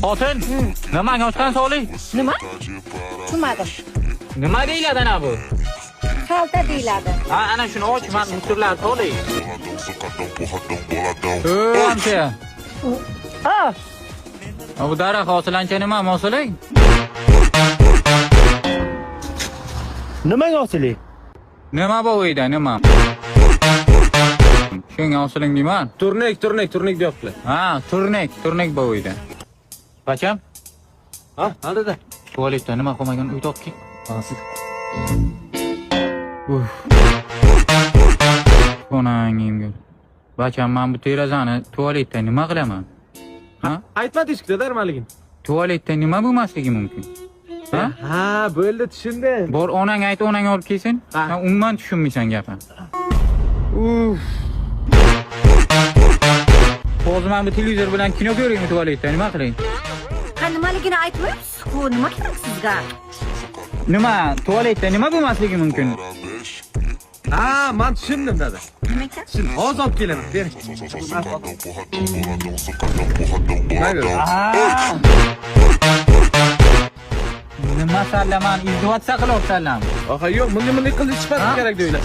Xotin, nimanga ochgan soli? Nima? Tushunmadim. Nima deyiladi ana bu? Xalta deyiladi. Ha, ana shuni och, men mushurlar soli. Amcha. Bu daraxt hosilancha nima mosuling? Nimaga osilik? Nima bu uyda, nima? Shunga osiling deyman. Turnik deyaptilar. Ha, turnik bu uyda. Qacham? Ha, aldida. Tualetda nima qilmagan uy topki? Hozir. Onangimga. Bacham, men bu terazani tualetda nima qilaman? Ha? Aytmadingiz-ku darmaligin. Tualetda nima bo'lmasligi mumkin? Ha? Ha, bo'ldi, tushundim. Bor onang ayt, onang olib kelsin. Ha. Sen umuman tushunmaysan gapni. Hozir men bu televizor bilan kino ko'raymi tualetda, nima qilay? Ha, nimaligini aytmaysiz-ku, nima kerak sizga? Nima? Tualetda nima bo'lmasligi mumkin? Ha, men tushundim dada. Nima ekan? Tushundim. Hozir olib kelaman. Bering. Nima sallaman, izdivatsa qilyapsanlar. Aha, yo'q, bunga qilib chiqarish kerak deylar.